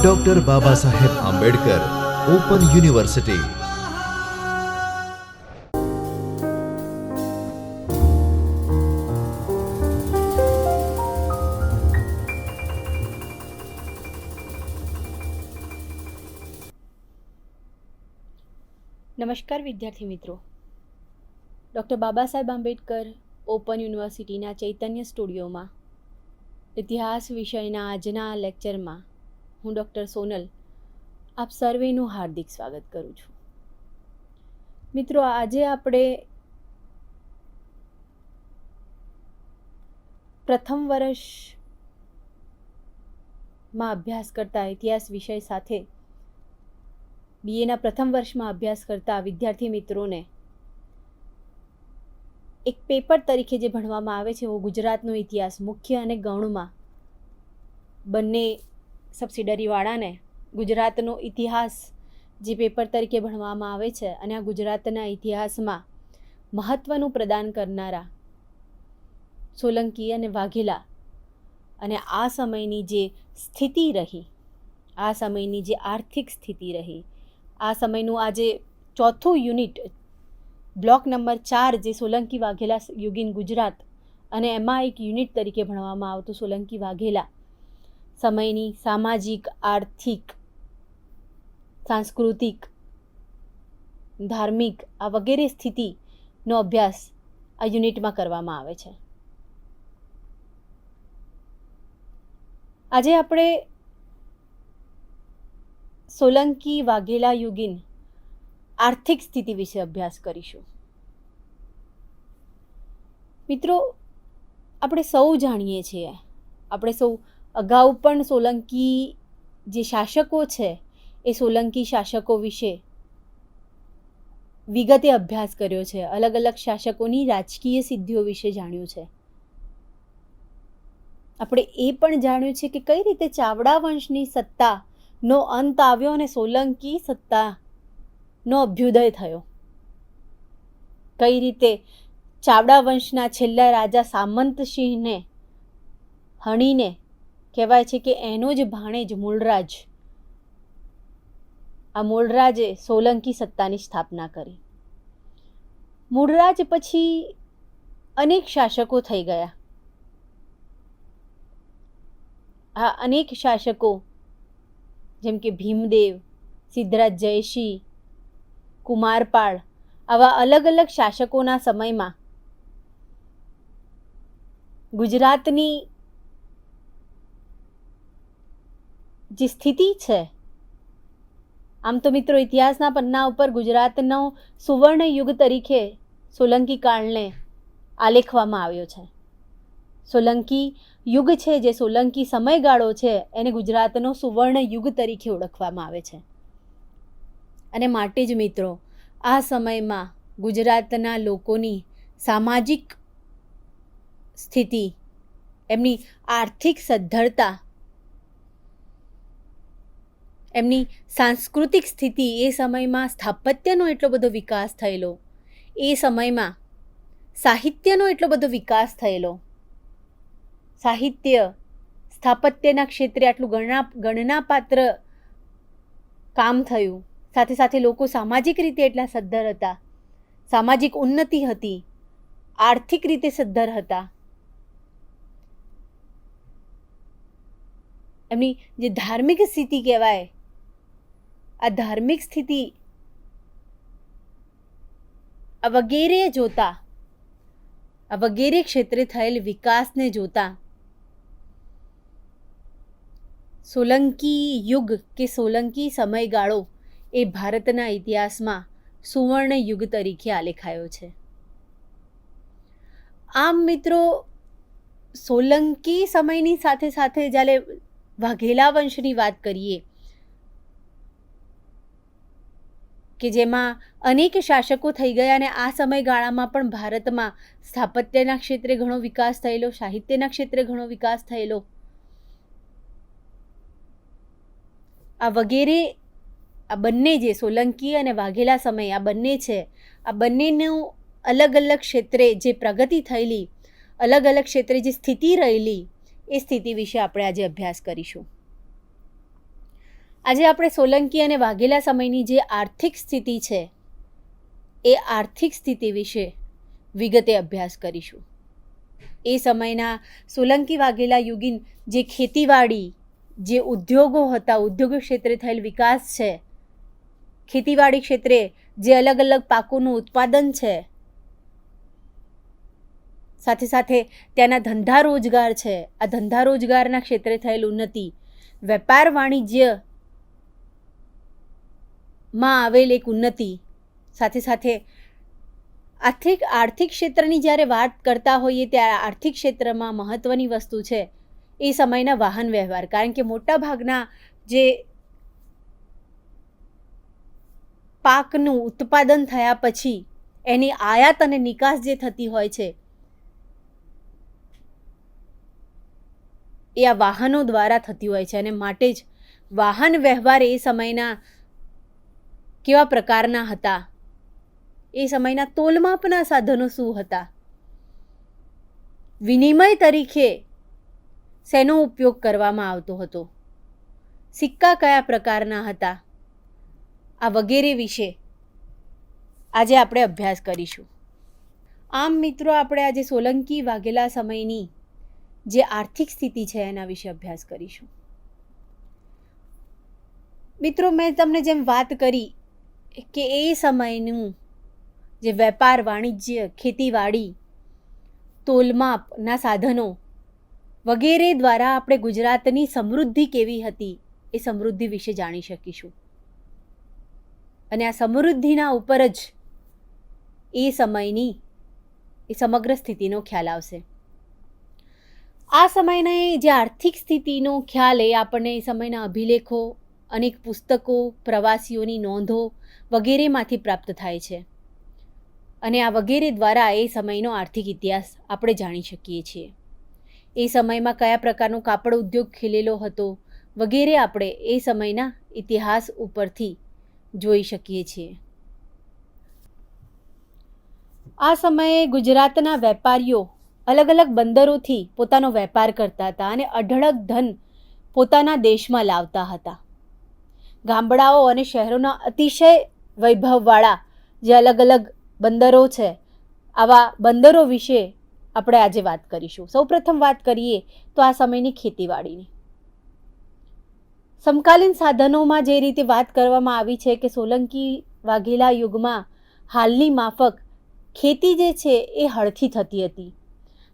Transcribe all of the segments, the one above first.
Doctor Baba Saheb Ambedkar open university. નમસ્કાર વિદ્યાર્થી મિત્રો, ડૉક્ટર બાબા સાહેબ આંબેડકર ઓપન યુનિવર્સિટીના ચૈતન્ય સ્ટુડિયોમાં ઇતિહાસ વિષયના આજના લેક્ચરમાં હું ડૉક્ટર સોનલ આપ સર્વેનું હાર્દિક સ્વાગત કરું છું. મિત્રો, આજે આપણે પ્રથમ વર્ષમાં અભ્યાસ કરતા ઇતિહાસ વિષય સાથે બીએના પ્રથમ વર્ષમાં અભ્યાસ કરતા વિદ્યાર્થી મિત્રોને એક પેપર તરીકે જે ભણવામાં આવે છે, वो ગુજરાતનો ઇતિહાસ મુખ્ય અને ગૌણમાં બંને સબસિડરીવાળાને ગુજરાતનો ઇતિહાસ જે પેપર તરીકે ભણવામાં આવે છે અને આ ગુજરાતના ઇતિહાસમાં મહત્ત્વનું પ્રદાન કરનારા સોલંકી અને વાઘેલા અને આ સમયની જે સ્થિતિ રહી, આ સમયની જે આર્થિક સ્થિતિ રહી, આ સમયનું આજે ચોથું યુનિટ બ્લોક નંબર 4 જે સોલંકી વાઘેલા યુગીન ગુજરાત અને એમાં એક યુનિટ તરીકે ભણવામાં આવતું સોલંકી વાઘેલા સમયની સામાજિક, આર્થિક, સાંસ્કૃતિક, ધાર્મિક આ વગેરે સ્થિતિનો અભ્યાસ આ યુનિટમાં કરવામાં આવે છે. આજે આપણે સોલંકી વાઘેલા યુગીન આર્થિક સ્થિતિ વિશે અભ્યાસ કરીશું. મિત્રો, આપણે સૌ જાણીએ છીએ, આપણે સૌ અગાઉ પણ સોલંકી જે શાસકો છે એ સોલંકી શાસકો વિશે વિગતે અભ્યાસ કર્યો છે, અલગ અલગ શાસકોની રાજકીય સિદ્ધિઓ વિશે જાણ્યું છે. આપણે એ પણ જાણ્યું છે કે કઈ રીતે ચાવડા વંશની સત્તાનો અંત આવ્યો અને સોલંકી સત્તાનો અભ્યુદય થયો. કઈ રીતે ચાવડા વંશના છેલ્લા રાજા સામંતસિંહને હણીને કહેવાય છે કે એનો જ ભાણેજ મૂળરાજ, આ મૂળરાજે સોલંકી સત્તાની સ્થાપના કરી. મૂળરાજ પછી અનેક શાસકો થઈ ગયા. આ અનેક શાસકો જેમ કે ભીમદેવ, સિદ્ધરાજ જયસિંહ, કુમારપાળ આવા અલગ અલગ શાસકોના સમયમાં ગુજરાતની જે સ્થિતિ છે, આમ તો મિત્રો ઇતિહાસના પન્ના ઉપર ગુજરાતનો સુવર્ણ યુગ તરીકે સોલંકી કાળને આલેખવામાં આવ્યો છે. સોલંકી યુગ છે, જે સોલંકી સમયગાળો છે, એને ગુજરાતનો સુવર્ણ યુગ તરીકે ઓળખવામાં આવે છે. અને માટે જ મિત્રો આ સમયમાં ગુજરાતના લોકોની સામાજિક સ્થિતિ, એમની આર્થિક સદ્ધરતા, એમની સાંસ્કૃતિક સ્થિતિ, એ સમયમાં સ્થાપત્યનો એટલો બધો વિકાસ થયેલો, એ સમયમાં સાહિત્યનો એટલો બધો વિકાસ થયેલો, સાહિત્ય સ્થાપત્યના ક્ષેત્રે આટલું ગણનાપાત્ર કામ થયું, સાથે સાથે લોકો સામાજિક રીતે એટલા સદ્ધર હતા, સામાજિક ઉન્નતિ હતી, આર્થિક રીતે સદ્ધર હતા. એમની જે ધાર્મિક સ્થિતિ કહેવાય, આ ધાર્મિક સ્થિતિ આ વગેરે જોતા, આ વગેરે ક્ષેત્રે થયેલ વિકાસને જોતા સોલંકી યુગ કે સોલંકી સમયગાળો એ ભારતના ઇતિહાસમાં સુવર્ણ યુગ તરીકે આલેખાયો છે. આમ મિત્રો, સોલંકી સમયની સાથે સાથે જ્યારે વાઘેલા વંશની વાત કરીએ કે જેમાં અનેક શાસકો થઈ ગયા અને આ સમયગાળામાં પણ ભારતમાં સ્થાપત્યના ક્ષેત્રે ઘણો વિકાસ થયેલો, સાહિત્યના ક્ષેત્રે ઘણો વિકાસ થયેલો, આ વગેરે આ બંને જે સોલંકી અને વાઘેલા સમય આ બંને છે, આ બંનેનું અલગ અલગ ક્ષેત્રે જે પ્રગતિ થયેલી, અલગ અલગ ક્ષેત્રે જે સ્થિતિ રહેલી, એ સ્થિતિ વિશે આપણે આજે અભ્યાસ કરીશું. આજે આપણે સોલંકી અને વાઘેલા સમયની જે આર્થિક સ્થિતિ છે એ આર્થિક સ્થિતિ વિશે વિગતે અભ્યાસ કરીશું. એ સમયના સોલંકી વાઘેલા યુગીન જે ખેતીવાડી, જે ઉદ્યોગો હતા, ઉદ્યોગ ક્ષેત્રે થયેલ વિકાસ છે, ખેતીવાડી ક્ષેત્રે જે અલગ અલગ પાકોનું ઉત્પાદન છે, સાથે સાથે ત્યાંના ધંધા રોજગાર છે, આ ધંધા રોજગારના ક્ષેત્રે થયેલ ઉન્નતિ, વેપાર વાણિજ્યમાં આવેલ એક ઉન્નતિ, સાથે સાથે આર્થિક ક્ષેત્રની જ્યારે વાત કરતા હોઈએ ત્યારે આર્થિક ક્ષેત્રમાં મહત્ત્વની વસ્તુ છે એ સમયના વાહન વ્યવહાર. કારણ કે મોટા ભાગના જે પાકનું ઉત્પાદન થયા પછી એની આયાત અને નિકાસ જે થતી હોય છે એ આ વાહનો દ્વારા થતી હોય છે, અને માટે જ વાહન વ્યવહાર એ સમયના કેવા પ્રકારના હતા, એ સમયના તોલમાપના સાધનો શું હતા, વિનિમય તરીકે શેનો ઉપયોગ કરવામાં આવતો હતો, સિક્કા કયા પ્રકારના હતા, આ વગેરે વિશે આજે આપણે અભ્યાસ કરીશું. આમ મિત્રો, આપણે આજે સોલંકી વાઘેલા સમયની જે આર્થિક સ્થિતિ છે એના વિશે અભ્યાસ કરીશું. મિત્રો, મેં તમને જેમ વાત કરી કે એ સમયનું જે વેપાર, વાણિજ્ય, ખેતીવાડી, તોલમાપના સાધનો વગેરે દ્વારા આપણે ગુજરાતની સમૃદ્ધિ કેવી હતી એ સમૃદ્ધિ વિશે જાણી શકીશું. અને આ સમૃદ્ધિના ઉપર જ એ સમયની એ સમગ્ર સ્થિતિનો ખ્યાલ આવશે. આ સમયની જે આર્થિક સ્થિતિનો ખ્યાલ એ આપણને એ સમયના અભિલેખો, અનેક પુસ્તકો, પ્રવાસીઓની નોંધો વગેરેમાંથી પ્રાપ્ત થાય છે. અને આ વગેરે દ્વારા એ સમયનો આર્થિક ઇતિહાસ આપણે જાણી શકીએ છીએ. એ સમયમાં કયા પ્રકારનો કાપડ ઉદ્યોગ ખીલેલો હતો વગેરે આપણે એ સમયના ઇતિહાસ ઉપરથી જોઈ શકીએ છીએ. આ સમયે ગુજરાતના વેપારીઓ અલગ અલગ બંદરોથી પોતાનો વેપાર કરતા હતા અને અઢળક ધન પોતાના દેશમાં લાવતા હતા. ગામડાઓ અને શહેરોના અતિશય વૈભવવાળા જે અલગ અલગ બંદરો છે, આવા બંદરો વિશે આપણે આજે વાત કરીશું. સૌપ્રથમ વાત કરીએ તો આ સમયની ખેતીવાડીની. સમકાલીન સાધનોમાં જે રીતે વાત કરવામાં આવી છે કે સોલંકી વાઘેલા યુગમાં હાલની માફક ખેતી જે છે એ હળથી થતી હતી.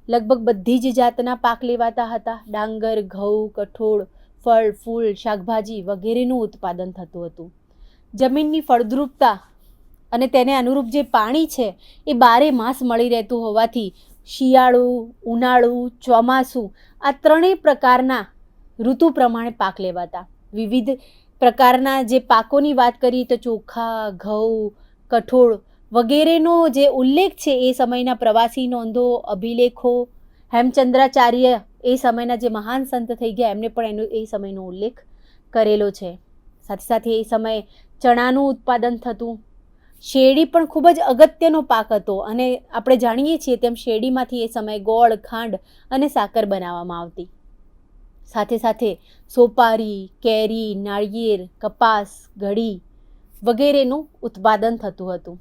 લગભગ બધી જ જાતના પાક લેવાતા હતા. ડાંગર, ઘઉં, કઠોળ, ફળ, ફૂલ, શાકભાજી વગેરેનું ઉત્પાદન થતું હતું. જમીનની ફળદ્રુપતા અને તેને અનુરૂપ જે પાણી છે એ 12 માસ મળી રહેતું હોવાથી શિયાળુ, ઉનાળુ, ચોમાસું આ ત્રણેય પ્રકારના ઋતુ પ્રમાણે પાક લેવાતા. વિવિધ પ્રકારના જે પાકોની વાત કરીએ તો ચોખા, ઘઉં, કઠોળ વગેરેનો જે ઉલ્લેખ છે એ સમયના પ્રવાસી નોંધો, અભિલેખો, હેમચંદ્રાચાર્ય એ સમયના જે મહાન સંત થઈ ગયા એમને પણ એનો એ સમયનો ઉલ્લેખ કરેલો છે. સાથે સાથે એ સમયે ચણાનું ઉત્પાદન થતું. શેરડી પણ ખૂબ જ અગત્યનો પાક હતો અને આપણે જાણીએ છીએ તેમ શેરડીમાંથી એ સમયે ગોળ, ખાંડ અને સાકર બનાવવામાં આવતી. સાથે સાથે સોપારી, કેરી, નાળિયેર, કપાસ, ઘડી વગેરેનું ઉત્પાદન થતું હતું.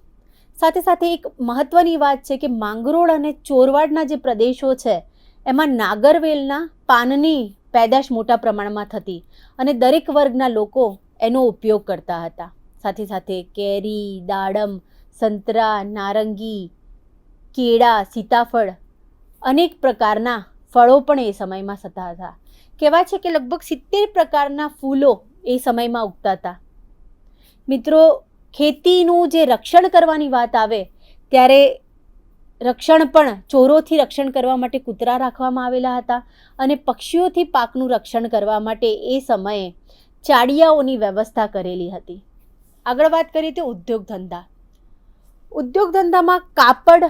સાથે સાથે એક મહત્ત્વની વાત છે કે માંગરોળ અને ચોરવાડના જે પ્રદેશો છે એમાં નાગરવેલના પાનની પેદાશ મોટા પ્રમાણમાં થતી અને દરેક વર્ગના લોકો એનો ઉપયોગ કરતા હતા. સાથે સાથે કેરી, દાડમ, સંતરા, નારંગી, કેળા, સીતાફળ અનેક પ્રકારના ફળો પણ એ સમયમાં થતા હતા. કહેવાય છે કે લગભગ 70 પ્રકારના ફૂલો એ સમયમાં ઉગતા હતા. મિત્રો, ખેતીનું જે રક્ષણ કરવાની વાત આવે ત્યારે રક્ષણ પણ ચોરોથી રક્ષણ કરવા માટે કૂતરા રાખવામાં આવેલા હતા અને પક્ષીઓથી પાકનું રક્ષણ કરવા માટે એ સમયે ચાડિયાઓની વ્યવસ્થા કરેલી હતી. આગળ વાત કરીએ તો ઉદ્યોગ ધંધા. ઉદ્યોગ ધંધામાં કાપડ,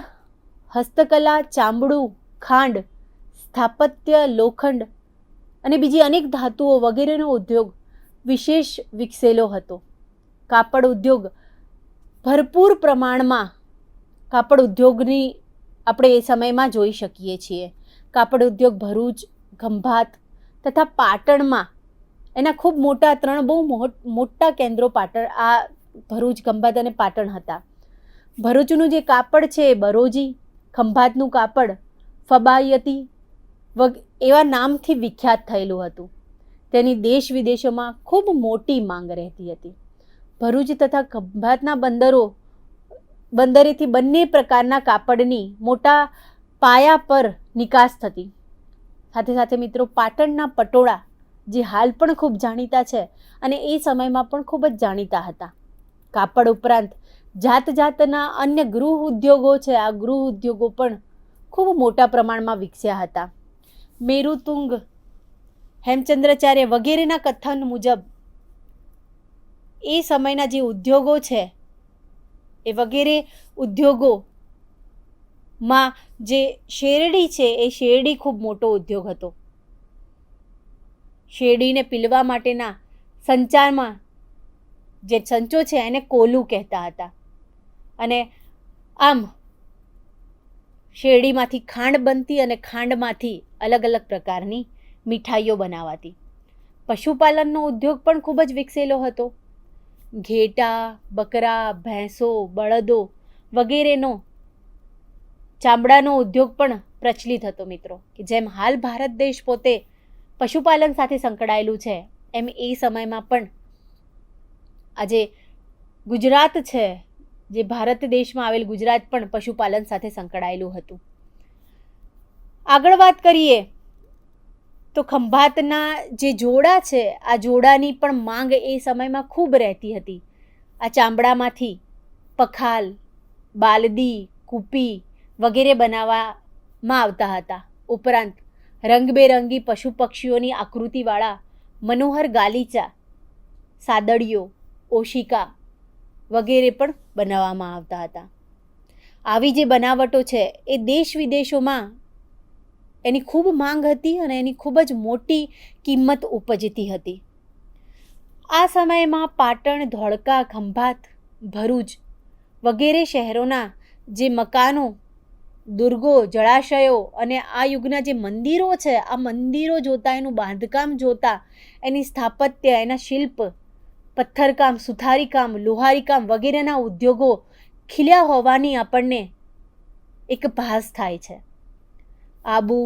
હસ્તકલા, ચામડું, ખાંડ, સ્થાપત્ય, લોખંડ અને બીજી અનેક ધાતુઓ વગેરેનો ઉદ્યોગ વિશેષ વિકસેલો હતો. કાપડ ઉદ્યોગ ભરપૂર પ્રમાણમાં કાપડ ઉદ્યોગની આપણે એ સમયમાં જોઈ શકીએ છીએ. કાપડ ઉદ્યોગ ભરૂચ, ખંભાત તથા પાટણમાં એના ખૂબ મોટા 3 બહુ મોટા કેન્દ્રો આ ભરૂચ, ખંભાત અને પાટણ હતા. ભરૂચનું જે કાપડ છે એ બરોજી, ખંભાતનું કાપડ ફબાયતી એવા નામથી વિખ્યાત થયેલું હતું. તેની દેશ વિદેશોમાં ખૂબ મોટી માંગ રહેતી હતી. ભરૂચ તથા ખંભાતના બંદરેથી બંને પ્રકારના કાપડની મોટા પાયા પર નિકાસ થતી. સાથે સાથે મિત્રો પાટણના પટોળા જે હાલ પણ ખૂબ જાણીતા છે અને એ સમયમાં પણ ખૂબ જ જાણીતા હતા. કાપડ ઉપરાંત જાત જાતના અન્ય ગૃહ ઉદ્યોગો છે, આ ગૃહ ઉદ્યોગો પણ ખૂબ મોટા પ્રમાણમાં વિકસ્યા હતા. મેરુતુંગ, હેમચંદ્રાચાર્ય વગેરેના કથન મુજબ એ સમયના જે ઉદ્યોગો છે એ વગેરે ઉદ્યોગોમાં જે શેરડી છે એ શેરડી ખૂબ મોટો ઉદ્યોગ હતો. શેરડીને પીલવા માટેના સંચારમાં જે સંચો છે એને કોલું કહેતા હતા. અને આમ શેરડીમાંથી ખાંડ બનતી અને ખાંડમાંથી અલગ અલગ પ્રકારની મીઠાઈઓ બનાવાતી. પશુપાલનનો ઉદ્યોગ પણ ખૂબ જ વિકસેલો હતો. ઘેટા, બકરા, ભેંસો, બળદો વગેરેનો ચામડાનો ઉદ્યોગ પણ પ્રચલિત હતો મિત્રો. કે જેમ હાલ ભારત દેશ પોતે પશુપાલન સાથે સંકળાયેલું છે એમ એ સમયમાં પણ આજે ગુજરાત છે, જે ભારત દેશમાં આવેલ ગુજરાત પણ પશુપાલન સાથે સંકળાયેલું હતું. આગળ વાત કરીએ તો ખંભાતના જે જોડા છે, આ જોડાની પણ માંગ એ સમયમાં ખૂબ રહેતી હતી. આ ચામડામાંથી પખાલ, બાલદી, કૂપી વગેરે બનાવવામાં આવતા હતા. ઉપરાંત રંગબેરંગી પશુ પક્ષીઓની આકૃતિવાળા મનોહર ગાલીચા, સાદડીઓ, ઓશિકા વગેરે પણ બનાવવામાં આવતા હતા. આવી જે બનાવટો છે એ દેશ વિદેશોમાં એની ખૂબ માંગ હતી અને એની ખૂબ જ મોટી કિંમત ઉપજતી હતી. આ સમયમાં પાટણ, ધોળકા, ખંભાત, ભરૂચ વગેરે શહેરોના જે મકાનો, દુર્ગો, જળાશયો અને આ યુગના જે મંદિરો છે, આ મંદિરો જોતા, એનું બાંધકામ જોતા, એની સ્થાપત્ય, એના શિલ્પ, પથ્થરકામ, સુથારીકામ, લોહારીકામ વગેરેના ઉદ્યોગો ખીલ્યા હોવાની આપણને એક ભાસ થાય છે. આબુ,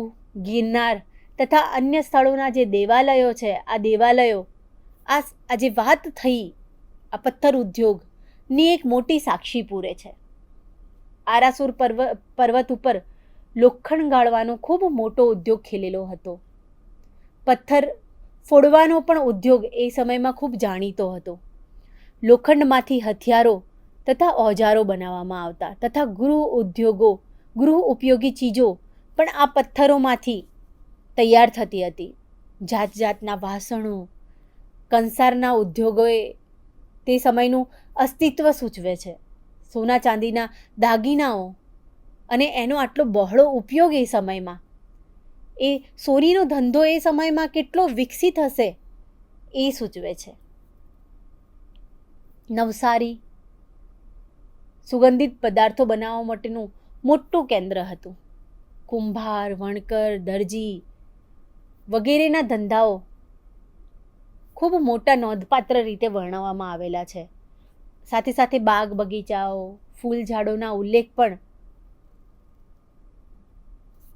ગિરનાર તથા અન્ય સ્થળોના જે દેવાલયો છે, આ દેવાલયો આ જે વાત થઈ આ પથ્થર ઉદ્યોગની એક મોટી સાક્ષી પૂરે છે. આરાસુર પર્વત ઉપર લોખંડ ગાળવાનો ખૂબ મોટો ઉદ્યોગ ખીલેલો હતો. પથ્થર ફોડવાનો પણ ઉદ્યોગ એ સમયમાં ખૂબ જાણીતો હતો. લોખંડમાંથી હથિયારો તથા ઓજારો બનાવવામાં આવતા તથા ગૃહ ઉપયોગી ચીજો પણ આ પથ્થરોમાંથી તૈયાર થતી હતી. જાત જાતના વાસણો, કંસારના ઉદ્યોગોએ તે સમયનું અસ્તિત્વ સૂચવે છે. સોના ચાંદીના દાગીનાઓ અને એનો આટલો બહોળો ઉપયોગ એ સમયમાં, એ સોનીનો ધંધો એ સમયમાં કેટલો વિકસિત હશે એ સૂચવે છે. નવસારી સુગંધિત પદાર્થો બનાવવા માટેનું મોટું કેન્દ્ર હતું. કુંભાર, વણકર, દરજી વગેરેના ધંધાઓ ખૂબ મોટા નોંધપાત્ર રીતે વર્ણવવામાં આવેલા છે. સાથે સાથે બાગ બગીચાઓ, ફૂલ ઝાડોના ઉલ્લેખ પણ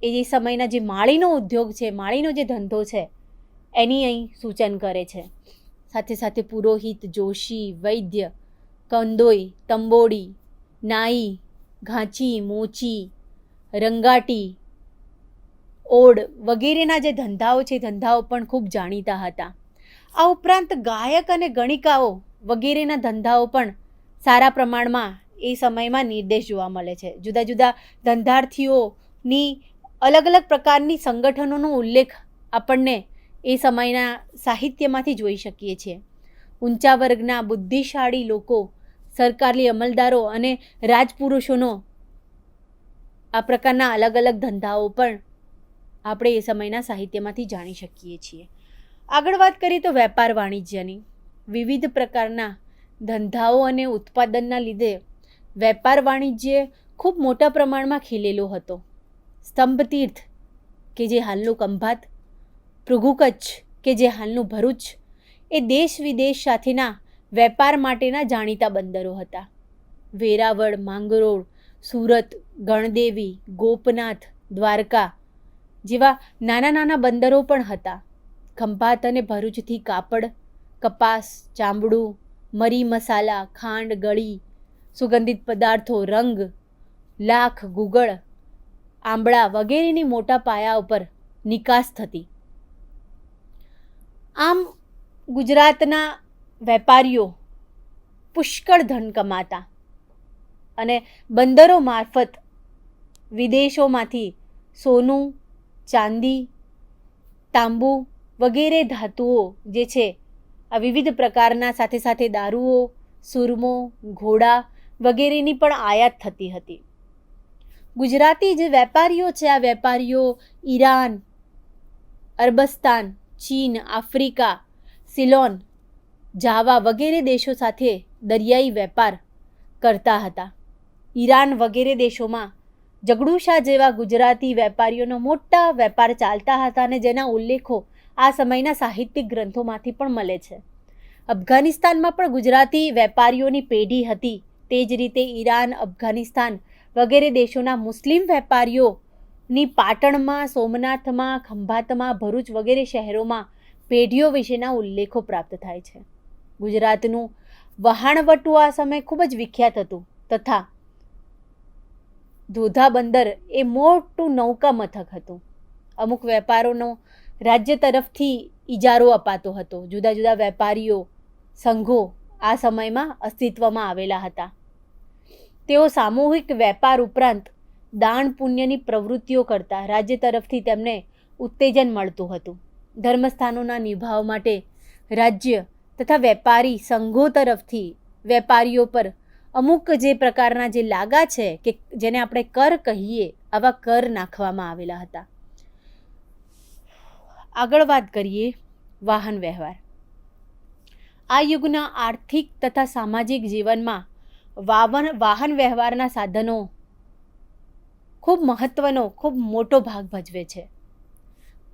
એ સમયના જે માળીનો ઉદ્યોગ છે, માળીનો જે ધંધો છે એની અહીં સૂચન કરે છે. સાથે સાથે પુરોહિત, જોશી, વૈદ્ય, કંદોઈ, તંબોડી, નાઈ, ઘાંચી, મોચી, રંગાટી, ઓડ વગેરેના જે ધંધાઓ છે, ધંધાઓ પણ ખૂબ જાણીતા હતા. આ ઉપરાંત ગાયક અને ગણિકાઓ વગેરેના ધંધાઓ પણ સારા પ્રમાણમાં એ સમયમાં નિર્દેશ જોવા મળે છે. જુદા જુદા ધંધાર્થીઓની અલગ અલગ પ્રકારની સંગઠનોનો ઉલ્લેખ આપણને એ સમયના સાહિત્યમાંથી જોઈ શકીએ છીએ. ઊંચા વર્ગના બુદ્ધિશાળી લોકો, સરકારી અમલદારો અને રાજપુરુષોનો આ પ્રકારના અલગ અલગ ધંધાઓ પણ આપણે એ સમયના સાહિત્યમાંથી જાણી શકીએ છીએ. આગળ વાત કરીએ તો વેપાર વાણિજ્યની. વિવિધ પ્રકારના ધંધાઓ અને ઉત્પાદનના લીધે વેપાર વાણિજ્ય ખૂબ મોટા પ્રમાણમાં ખીલેલો હતો. સ્તંભ તીર્થ કે જે હાલનું ખંભાત, ભૃગુ કચ્છ કે જે હાલનું ભરૂચ એ દેશ વિદેશ સાથેના વેપાર માટેના જાણીતા બંદરો હતા. વેરાવળ, માંગરોળ, સુરત, ગણદેવી, ગોપનાથ, દ્વારકા જેવા નાના નાના બંદરો પણ હતા. ખંભાત અને ભરૂચથી કાપડ, કપાસ, ચામડું, મરી મસાલા, ખાંડ, ગળી, સુગંધિત પદાર્થો, રંગ, લાખ, ગુગળ, આંબળા વગેરેની મોટા પાયા ઉપર નિકાસ થતી. આમ ગુજરાતના વેપારીઓ પુષ્કળ ધન કમાતા અને બંદરો મારફત વિદેશોમાંથી સોનું, ચાંદી, તાંબુ વગેરે ધાતુઓ જે છે આ વિવિધ પ્રકારના સાથે સાથે દારૂઓ, સુરમો, ઘોડા વગેરેની પણ આયાત થતી હતી. ગુજરાતી જે વેપારીઓ છે આ વેપારીઓ ઈરાન, અરબસ્તાન, ચીન, આફ્રિકા, સિલોન, જાવા વગેરે દેશો સાથે દરિયાઈ વેપાર કરતા હતા. ઈરાન વગેરે દેશોમાં જગડુશા જેવા ગુજરાતી વેપારીઓનો મોટા વેપાર ચાલતા હતા અને જેના ઉલ્લેખો આ સમયના સાહિત્યિક ગ્રંથોમાંથી પણ મળે છે. અફઘાનિસ્તાનમાં પણ ગુજરાતી વેપારીઓની પેઢી હતી. તે જ રીતે ઈરાન, અફઘાનિસ્તાન વગેરે દેશોના મુસ્લિમ વેપારીઓની પાટણમાં, સોમનાથમાં, ખંભાતમાં, ભરૂચ વગેરે શહેરોમાં પેઢીઓ વિશેના ઉલ્લેખો પ્રાપ્ત થાય છે. ગુજરાતનું વહાણવટું આ સમય ખૂબ જ વિખ્યાત હતું તથા ધોધા બંદર એ મોટું નૌકા મથક હતું. અમુક વેપારોનો રાજ્ય તરફથી ઇજારો અપાતો હતો. જુદા જુદા વેપારીઓ સંઘો આ સમયમાં અસ્તિત્વમાં આવેલા હતા. તેઓ સામૂહિક વેપાર ઉપરાંત દાન પુણ્યની પ્રવૃત્તિઓ કરતા. રાજ્ય તરફથી તેમને ઉત્તેજન મળતું હતું. ધર્મસ્થાનોના નિભાવ માટે રાજ્ય તથા વેપારી સંઘો તરફથી વેપારીઓ પર અમુક જે પ્રકારના જે લાગા છે કે જેને આપણે કર કહીએ આવા કર નાખવામાં આવેલા હતા. આગળ વાત કરીએ વાહન વ્યવહાર. આ યુગના આર્થિક તથા સામાજિક જીવનમાં વાહન વ્યવહારના સાધનો ખૂબ મહત્વનો, ખૂબ મોટો ભાગ ભજવે છે.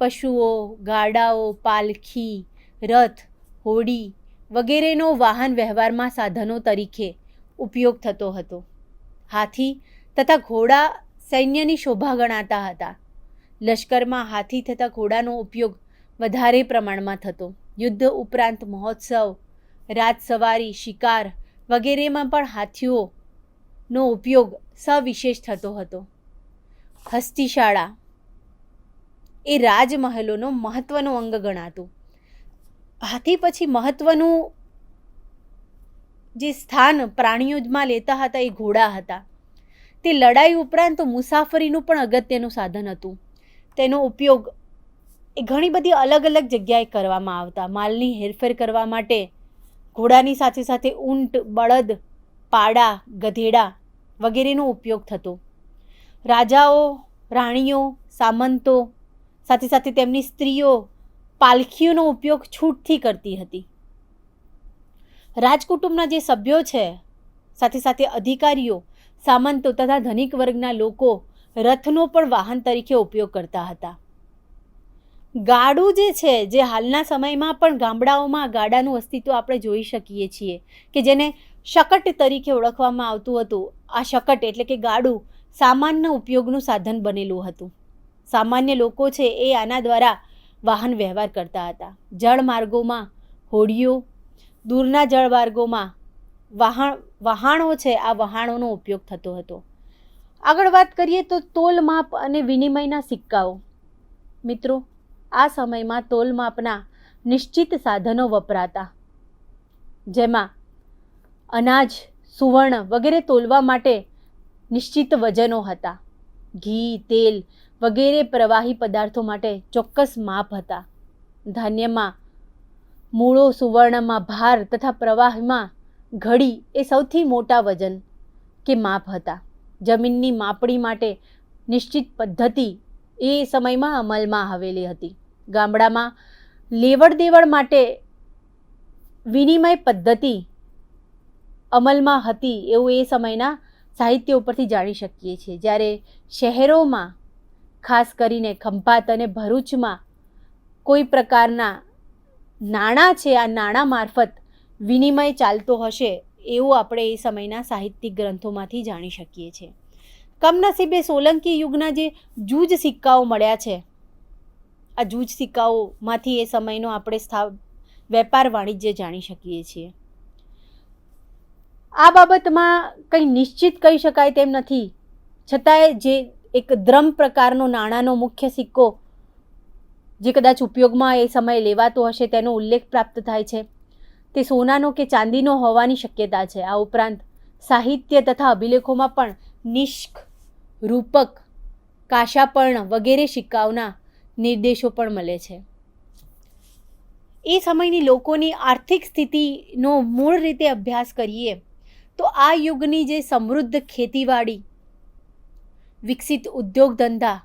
પશુઓ, ગાડાઓ, પાલખી, રથ, હોડી વગેરેનો વાહન વ્યવહારમાં સાધનો તરીકે ઉપયોગ થતો હતો. હાથી તથા ઘોડા સૈન્યની શોભા ગણાતા હતા. લશ્કરમાં હાથી તથા ઘોડાનો ઉપયોગ વધારે પ્રમાણમાં થતો. યુદ્ધ ઉપરાંત મહોત્સવ, રાજસવારી, શિકાર વગેરેમાં પણ હાથીઓનો ઉપયોગ સવિશેષ થતો હતો. હસ્તિશાળા એ રાજમહેલોનો મહત્વનું અંગ ગણાતું. હાથી પછી મહત્વનું જે સ્થાન પ્રાણીઓમાં લેતા હતા એ ઘોડા હતા. તે લડાઈ ઉપરાંત મુસાફરીનું પણ અગત્યનું સાધન હતું. તેનો ઉપયોગ એ ઘણી બધી અલગ અલગ જગ્યાએ કરવામાં આવતા. માલની હેરફેર કરવા માટે ઘોડાની સાથે સાથે ઊંટ, બળદ, પાડા, ગધેડા વગેરેનો ઉપયોગ થતો. રાજાઓ, રાણીઓ, સામંતો સાથે સાથે તેમની સ્ત્રીઓ પાલખીઓનો ઉપયોગ છૂટથી કરતી હતી. રાજકુટુંબના જે સભ્યો છે સાથે સાથે અધિકારીઓ, સામંતો તથા ધનિક વર્ગના લોકો રથનો પણ વાહન તરીકે ઉપયોગ કરતા હતા. ગાડું જે છે જે હાલના સમયમાં પણ ગામડાઓમાં ગાડાનું અસ્તિત્વ આપણે જોઈ શકીએ છીએ કે જેને શકટ તરીકે ઓળખવામાં આવતું હતું. આ શકટ એટલે કે ગાડું સામાન્ય ઉપયોગનું સાધન બનેલું હતું. સામાન્ય લોકો છે એ આના દ્વારા વાહન વ્યવહાર કરતા હતા. જળમાર્ગોમાં હોડીઓ, દૂરના જળમાર્ગોમાં વહાણો છે આ વહાણોનો ઉપયોગ થતો હતો. આગળ વાત કરીએ તો તોલમાપ અને વિનિમયના સિક્કાઓ. મિત્રો, આ સમયમાં તોલમાપના નિશ્ચિત સાધનો વપરાતા, જેમાં અનાજ, સુવર્ણ વગેરે તોલવા માટે નિશ્ચિત વજનો હતા. ઘી, તેલ વગેરે પ્રવાહી પદાર્થો માટે ચોક્કસ માપ હતા. ધાન્યમાં મૂળો, સુવર્ણમાં ભાર તથા પ્રવાહીમાં ઘડી એ સૌથી મોટા વજન કે માપ હતા. જમીનની માપણી માટે નિશ્ચિત પદ્ધતિ એ સમયમાં અમલમાં આવેલી હતી. ગામડામાં લેવડ દેવડ માટે વિનિમય પદ્ધતિ અમલમાં હતી એવું એ સમયના સાહિત્ય ઉપરથી જાણી શકીએ છીએ. જ્યારે શહેરોમાં ખાસ કરીને ખંભાત અને ભરૂચમાં કોઈ પ્રકારના નાણાં છે, આ નાણાં મારફત વિનિમય ચાલતો હશે એવું આપણે એ સમયના સાહિત્યિક ગ્રંથોમાંથી જાણી શકીએ છીએ. કમનસીબે સોલંકી યુગના જે જૂજ સિક્કાઓ મળ્યા છે, આ જૂજ સિક્કાઓમાંથી એ સમયનો આપણે વેપાર વાણિજ્ય જાણી શકીએ છીએ. આ બાબતમાં કંઈ નિશ્ચિત કહી શકાય તેમ નથી, છતાંય જે એક દ્રમ પ્રકારનો નાણાંનો મુખ્ય સિક્કો જે કદાચ ઉપયોગમાં એ સમયે લેવાતો હશે તેનો ઉલ્લેખ પ્રાપ્ત થાય છે. તે સોનાનો કે ચાંદીનો હોવાની શક્યતા છે. આ ઉપરાંત સાહિત્ય તથા અભિલેખોમાં પણ નિષ્ક, રૂપક, કાશાપર્ણ વગેરે સિક્કાઓના નિર્દેશો પણ મળે છે. એ સમયની લોકોની આર્થિક સ્થિતિનો મૂળ રીતે અભ્યાસ કરીએ તો આ યુગની જે સમૃદ્ધ ખેતીવાડી, વિકસિત ઉદ્યોગ ધંધા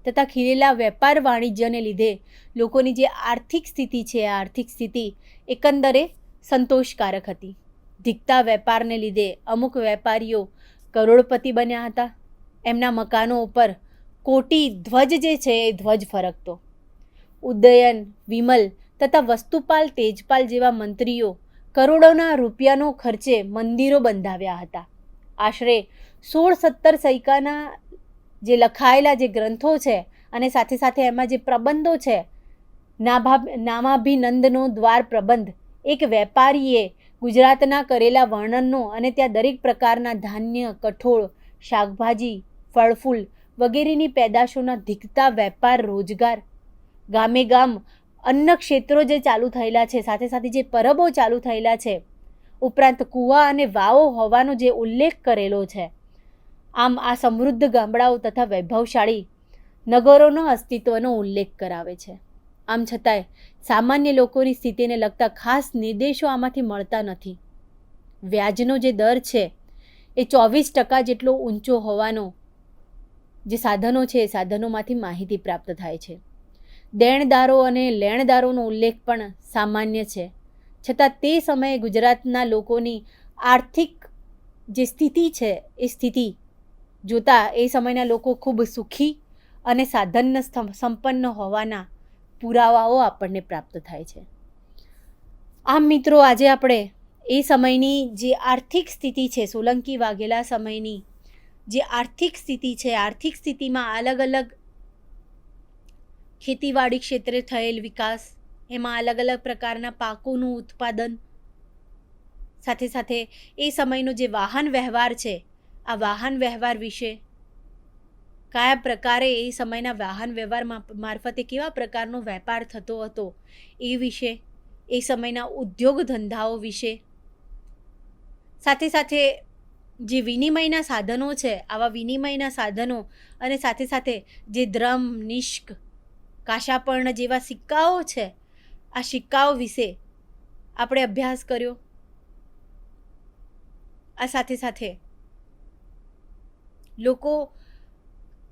તથા ખીલેલા વેપાર વાણિજ્યને લીધે લોકોની જે આર્થિક સ્થિતિ છે, આ આર્થિક સ્થિતિ એકંદરે સંતોષકારક હતી. ધીકતા વેપારને લીધે અમુક વેપારીઓ કરોડપતિ બન્યા હતા. એમના મકાનો ઉપર કોટી ધ્વજ જે છે એ ધ્વજ ફરકતો. ઉદયન, વિમલ તથા વસ્તુપાલ, તેજપાલ જેવા મંત્રીઓ કરોડોના રૂપિયાનો ખર્ચે મંદિરો બંધાવ્યા હતા. આશરે 16-17 સૈકાના જે લખાયેલા જે ગ્રંથો છે અને સાથે સાથે એમાં જે પ્રબંધો છે, નામાભિનંદનો દ્વાર પ્રબંધ, એક વેપારીએ ગુજરાતના કરેલા વર્ણનનો અને ત્યાં દરેક પ્રકારના ધાન્ય, કઠોળ, શાકભાજી, ફળફૂલ વગેરેની પેદાશોના ધીકતા વેપાર, રોજગાર, ગામે ગામ અન્ન ક્ષેત્રો જે ચાલુ થયેલા છે, સાથે સાથે જે પરબો ચાલુ થયેલા છે, ઉપરાંત કૂવા અને વાવો હોવાનો જે ઉલ્લેખ કરેલો છે. આમ આ સમૃદ્ધ ગામડાઓ તથા વૈભવશાળી નગરોનો અસ્તિત્વનો ઉલ્લેખ કરાવે છે. આમ છતાંય સામાન્ય લોકોની સ્થિતિને લગતા ખાસ નિર્દેશો આમાંથી મળતા નથી. વ્યાજનો જે દર છે એ 24% જેટલો ઊંચો હોવાનો જે સાધનો છે એ સાધનોમાંથી માહિતી પ્રાપ્ત થાય છે. દેણદારો અને લેણદારોનો ઉલ્લેખ પણ સામાન્ય છે. છતાં તે સમયે ગુજરાતના લોકોની આર્થિક જે સ્થિતિ છે એ સ્થિતિ જોતા એ સમયના લોકો ખૂબ સુખી અને સાધન સંપન્ન હોવાના પુરાવાઓ આપણને પ્રાપ્ત થાય છે. આમ મિત્રો, આજે આપણે એ સમયની જે આર્થિક સ્થિતિ છે, સોલંકી વાઘેલા સમયની જે આર્થિક સ્થિતિ છે, આર્થિક સ્થિતિમાં અલગ અલગ ખેતીવાડી ક્ષેત્રે થયેલ વિકાસ, એમાં અલગ અલગ પ્રકારના પાકોનું ઉત્પાદન, સાથે સાથે એ સમયનો જે વાહન વ્યવહાર છે, આ વાહન વ્યવહાર વિશે, કયા પ્રકારે એ સમયના વાહન વ્યવહાર મારફતે કેવા પ્રકારનો વેપાર થતો હતો એ વિશે, એ સમયના ઉદ્યોગ ધંધાઓ વિશે, સાથે સાથે જે વિનિમયના સાધનો છે, આવા વિનિમયના સાધનો અને સાથે સાથે જે દ્રમ, નિષ્ક, કાશાપર્ણ જેવા સિક્કાઓ છે, આ સિક્કાઓ વિશે આપણે અભ્યાસ કર્યો. આ સાથે સાથે લોકો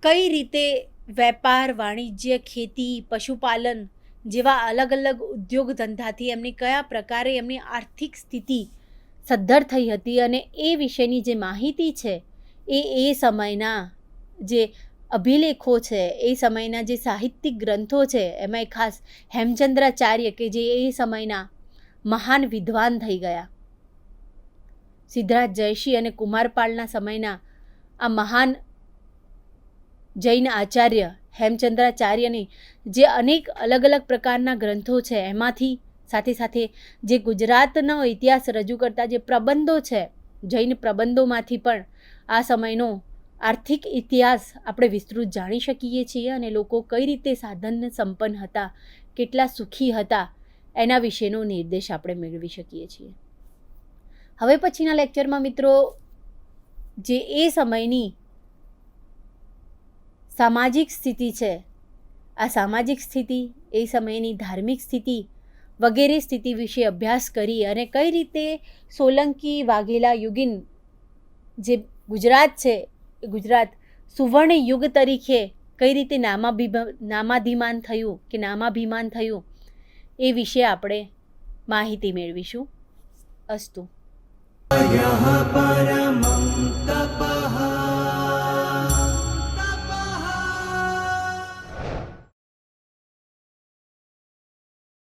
કઈ રીતે વેપાર, વાણિજ્ય, ખેતી, પશુપાલન જેવા અલગ અલગ ઉદ્યોગ ધંધાથી એમની કયા પ્રકારે એમની આર્થિક સ્થિતિ સદ્ધર થઈ હતી અને એ વિશેની જે માહિતી છે એ સમયના જે અભિલેખો છે, એ સમયના જે સાહિત્યિક ગ્રંથો છે, એમાં ખાસ હેમચંદ્રાચાર્ય કે જે એ સમયના મહાન વિદ્વાન થઈ ગયા, સિદ્ધરાજ જયસિંહ અને કુમારપાળના સમયના આ મહાન જૈન આચાર્ય હેમચંદ્રાચાર્યની જે અનેક અલગ અલગ પ્રકારના ગ્રંથો છે, એમાંથી સાથે સાથે જે ગુજરાતનો ઇતિહાસ રજૂ કરતા જે પ્રબંધો છે, જૈન પ્રબંધોમાંથી પણ આ સમયનો આર્થિક ઇતિહાસ આપણે વિસ્તૃત જાણી શકીએ છીએ અને લોકો કઈ રીતે સાધન સંપન્ન હતા, કેટલા સુખી હતા, એના વિશેનો નિર્દેશ આપણે મેળવી શકીએ છીએ. હવે પછીના લેક્ચરમાં મિત્રો જે એ સમયની સામાજિક સ્થિતિ છે, આ સામાજિક સ્થિતિ, એ સમયની ધાર્મિક સ્થિતિ વગેરે સ્થિતિ વિશે અભ્યાસ કરી અને કઈ રીતે સોલંકી વાઘેલા યુગીન જે ગુજરાત છે, એ ગુજરાત સુવર્ણ યુગ તરીકે કઈ રીતે નામાભિમાન થયું એ વિશે આપણે માહિતી મેળવીશું. અસ્તુ.